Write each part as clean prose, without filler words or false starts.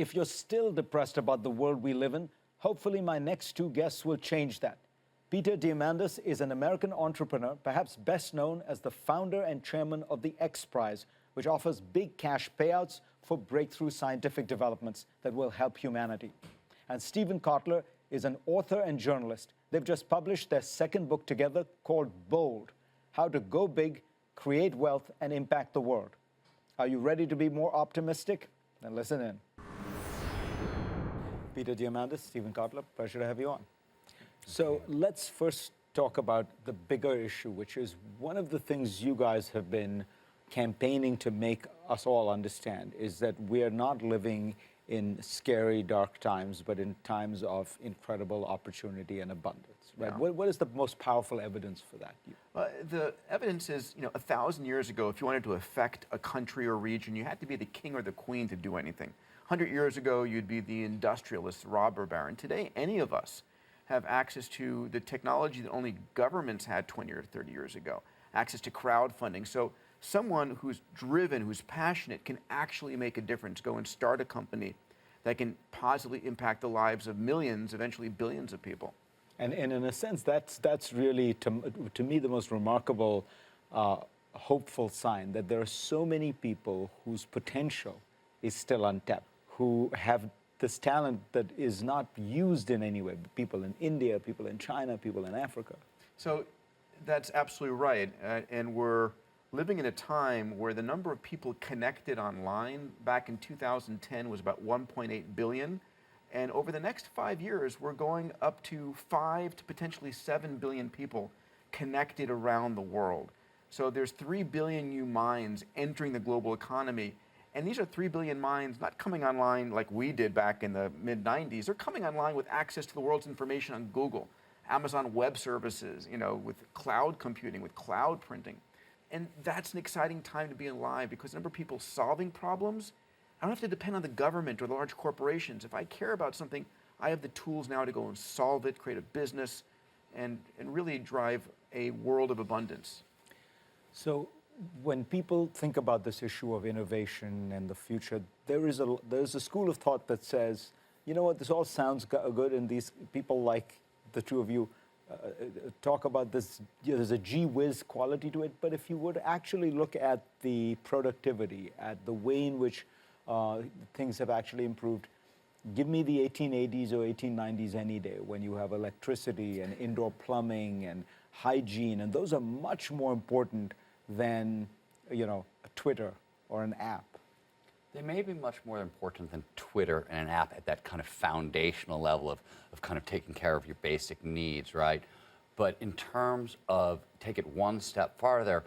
If you're still depressed about the world we live in, hopefully my next two guests will change that. Peter Diamandis is an American entrepreneur, perhaps best known as the founder and chairman of the X Prize, which offers big cash payouts for breakthrough scientific developments that will help humanity. And Steven Kotler is an author and journalist. They've just published their second book together called Bold: How to Go Big, Create Wealth, and Impact the World. Are you ready to be more optimistic? Then listen in. Peter Diamandis, Steven Kotler, pleasure to have you on. So let's first talk about the bigger issue, which is one of the things you guys have been campaigning to make us all understand is that we are not living in scary, dark times, but in times of incredible opportunity and abundance, right? Yeah. What is the most powerful evidence for that? The evidence is, 1,000 years ago, if you wanted to affect a country or region, you had to be the king or the queen to do anything. 100 years ago, you'd be the industrialist, robber baron. Today, any of us have access to the technology that only governments had 20 or 30 years ago, access to crowdfunding. So someone who's driven, who's passionate, can actually make a difference, go and start a company that can positively impact the lives of millions, eventually billions of people. And in a sense, that's really, to me, the most remarkable, hopeful sign that there are so many people whose potential is still untapped, who have this talent that is not used in any way. People in India, people in China, people in Africa. So that's absolutely right. And we're living in a time where the number of people connected online back in 2010 was about 1.8 billion. And over the next 5 years, we're going up to 5 to potentially 7 billion people connected around the world. So there's 3 billion new minds entering the global economy. And these are 3 billion minds not coming online like we did back in the mid-90s. They're coming online with access to the world's information on Google, Amazon Web Services, with cloud computing, with cloud printing. And that's an exciting time to be alive because the number of people solving problems, I don't have to depend on the government or the large corporations. If I care about something, I have the tools now to go and solve it, create a business, and really drive a world of abundance. So when people think about this issue of innovation and the future, there's a school of thought that says, you know what, this all sounds good, and these people like the two of you talk about this, there's a gee whiz quality to it, but if you would actually look at the productivity, at the way in which things have actually improved, give me the 1880s or 1890s any day when you have electricity and indoor plumbing and hygiene, and those are much more important than, a Twitter or an app. They may be much more important than Twitter and an app at that kind of foundational level of kind of taking care of your basic needs, right? But in terms of take it one step farther,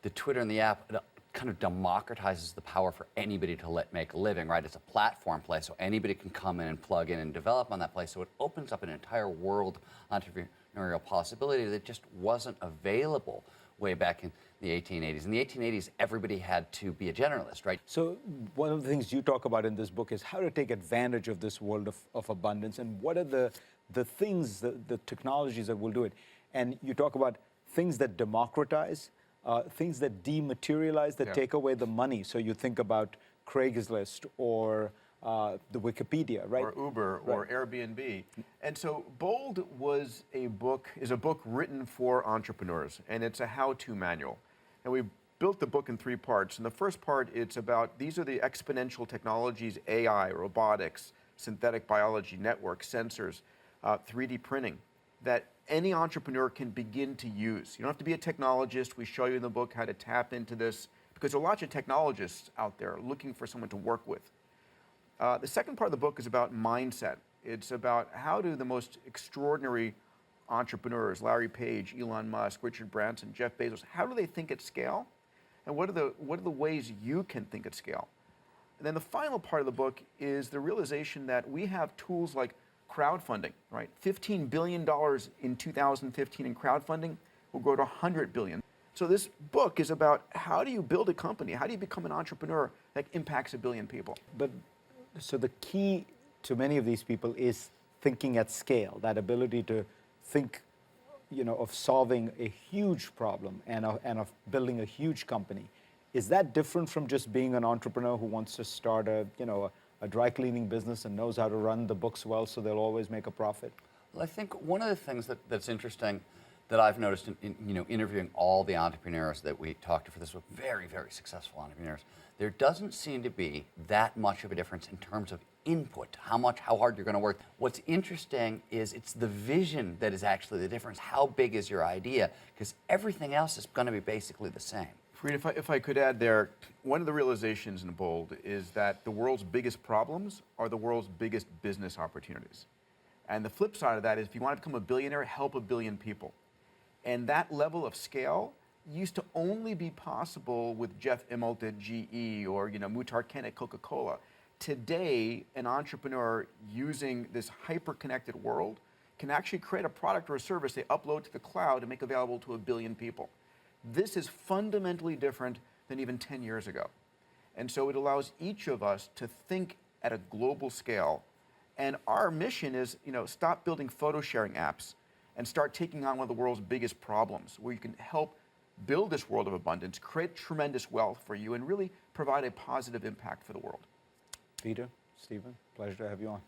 the Twitter and the app kind of democratizes the power for anybody to make a living, right? It's a platform place, so anybody can come in and plug in and develop on that place. So it opens up an entire world of entrepreneurial possibility that just wasn't available way back in the 1880s. In the 1880s, everybody had to be a generalist, right? So one of the things you talk about in this book is how to take advantage of this world of abundance, and what are the things, the technologies that will do it. And you talk about things that democratize, things that dematerialize, that take away the money. So you think about Craigslist or the Wikipedia, right? Or Uber, right, or Airbnb. And so Bold is a book written for entrepreneurs, and it's a how-to manual. And we built the book in 3 parts. In the first part, it's about, these are the exponential technologies, AI, robotics, synthetic biology, networks, sensors, 3D printing, that any entrepreneur can begin to use. You don't have to be a technologist. We show you in the book how to tap into this, because there are lots of technologists out there looking for someone to work with. The second part of the book is about mindset. It's about how do the most extraordinary entrepreneurs, Larry Page, Elon Musk, Richard Branson, Jeff Bezos, how do they think at scale? And what are the ways you can think at scale? And then the final part of the book is the realization that we have tools like crowdfunding, right? $15 billion in 2015 in crowdfunding will grow to $100 billion. So this book is about how do you build a company? How do you become an entrepreneur that impacts 1 billion people? But so the key to many of these people is thinking at scale, that ability to think, of solving a huge problem and of building a huge company. Is that different from just being an entrepreneur who wants to start a a dry cleaning business and knows how to run the books well, so they'll always make a profit? Well, I think one of the things that's interesting that I've noticed in interviewing all the entrepreneurs that we talked to for this book, very, very successful entrepreneurs, there doesn't seem to be that much of a difference in terms of input, how hard you're going to work. What's interesting is it's the vision that is actually the difference. How big is your idea? Because everything else is going to be basically the same. Fareed, if I could add there, one of the realizations in Bold is that the world's biggest problems are the world's biggest business opportunities. And the flip side of that is if you want to become a billionaire, help a billion people. And that level of scale used to only be possible with Jeff Immelt at GE or Muhtar Kent at Coca-Cola. Today, an entrepreneur using this hyper-connected world can actually create a product or a service they upload to the cloud and make available to a billion people. This is fundamentally different than even 10 years ago. And so it allows each of us to think at a global scale. And our mission is, stop building photo sharing apps and start taking on one of the world's biggest problems, where you can help build this world of abundance, create tremendous wealth for you, and really provide a positive impact for the world. Peter, Steven, pleasure to have you on.